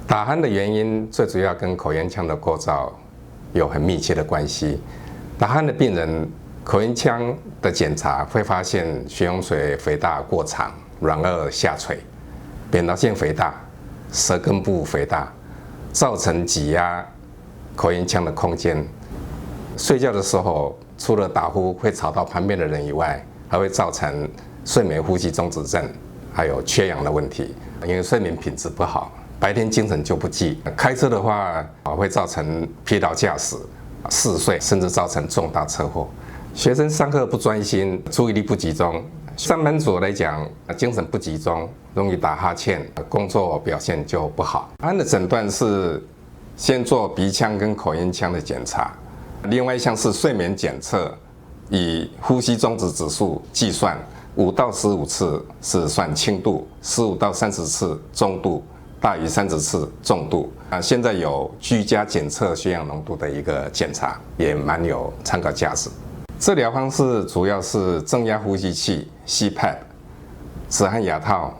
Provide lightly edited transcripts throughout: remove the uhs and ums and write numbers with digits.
打鼾的原因最主要跟口咽腔的构造有很密切的关系。打鼾的病人口咽腔的检查会发现血溶垂肥大过长、软腭下垂、扁桃腺肥大、舌根部肥大，造成挤压口咽腔的空间。睡觉的时候，除了打呼会吵到旁边的人以外，还会造成睡眠呼吸中止症，还有缺氧的问题。因为睡眠品质不好，白天精神就不济。开车的话会造成疲劳驾驶、嗜睡，甚至造成重大车祸。学生上课不专心，注意力不集中。上班族来讲，精神不集中，容易打哈欠，工作表现就不好。打鼾的诊断是先做鼻腔跟口咽腔的检查，另外一项是睡眠检测，以呼吸中止指数计算，5到15次是算轻度，15到30次中度，大于30次重度。现在有居家检测血氧浓度的一个检查，也蛮有参考价值。治疗方式主要是正压呼吸器 CPAP、止鼾牙套，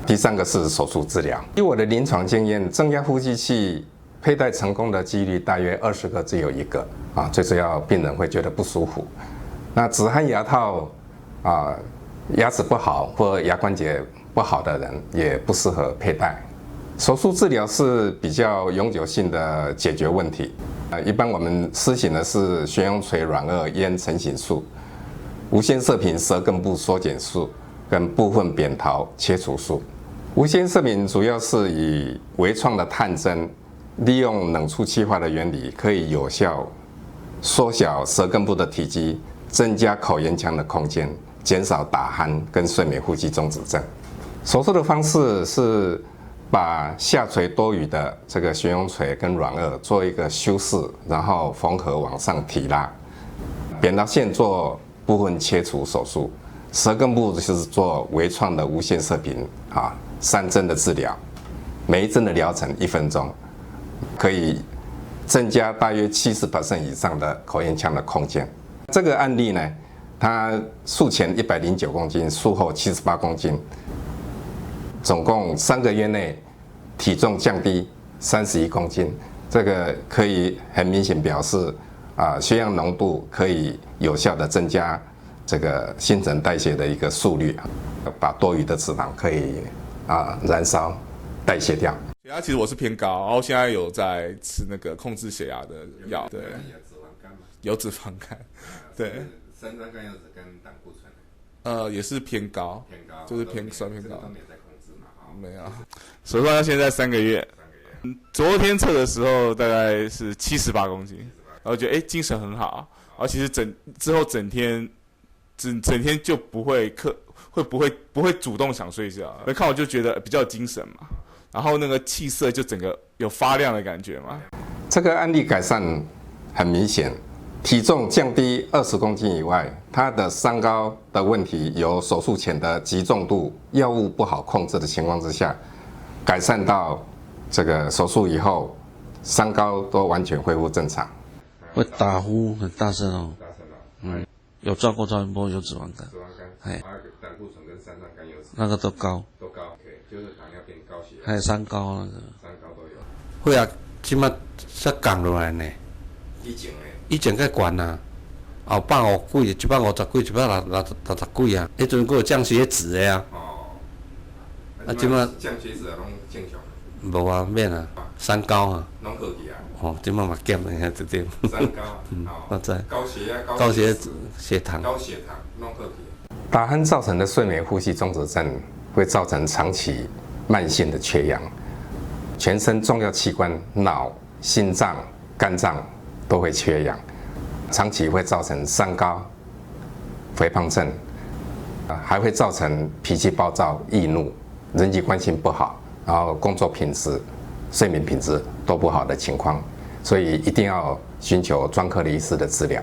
第3个是手术治疗。以我的临床经验，正压呼吸器佩戴成功的几率大约20个只有1个最主要病人会觉得不舒服。那止鼾牙套牙齿不好或牙关节不好的人也不适合佩戴。手术治疗是比较永久性的解决问题。一般我们施行的是悬雍垂软腭咽成型术、无线射频舌根部缩减术跟部分扁桃切除术。无线射频主要是以微创的探针，利用冷触气化的原理，可以有效缩小舌根部的体积，增加口咽腔的空间，减少打鼾跟睡眠呼吸中止症。手术的方式是把下垂多余的这个悬雍垂跟软腭做一个修饰，然后缝合往上提拉。扁桃腺做部分切除手术，舌根部就是做微创的无线射频3针的治疗，每一针的疗程1分钟，可以增加大约70% 以上的口咽腔的空间。这个案例呢，他术前109公斤，术后78公斤。总共3个月内体重降低31公斤，这个可以很明显表示血氧浓度可以有效的增加这个新陈代谢的一个速率，把多余的脂肪可以燃烧代谢掉。血压其实我是偏高，然后现在有在吃那个控制血压的药，对，有脂肪肝，对，三酸甘油脂跟胆固醇，也是偏高，就是偏高。没有，手术到现在3个月，昨天测的时候大概是78公斤，然后觉得精神很好，然后其实之后整天就不会主动想睡觉，看我就觉得比较精神嘛，然后那个气色就整个有发亮的感觉嘛。这个案例改善很明显。体重降低20公斤以外，他的三高的问题由手术前的极重度药物不好控制的情况之下，改善到这个手术以后，三高都完全恢复正常。会打呼很大声哦，有照过超音波，有脂肪肝，胆固醇跟三酸甘油脂那个都高，就是糖尿病高血压，还有三高那个，三高都有。会啊，即马才降落来呢。以前较悬啊，150几，150几，160几啊，迄阵还有降血脂的啊。即马降血脂拢正常。无啊，免啊，三高啊。拢好去啊。即马嘛减了，对对。三高我知。高血压、高血脂、血糖。高血糖拢好去。打鼾造成的睡眠呼吸中止症会造成长期慢性的缺氧，全身重要器官脑、心脏、肝脏都会缺氧，长期会造成三高、肥胖症，还会造成脾气暴躁、易怒、人际关系不好，然后工作品质、睡眠品质都不好的情况，所以一定要寻求专科的医师的治疗。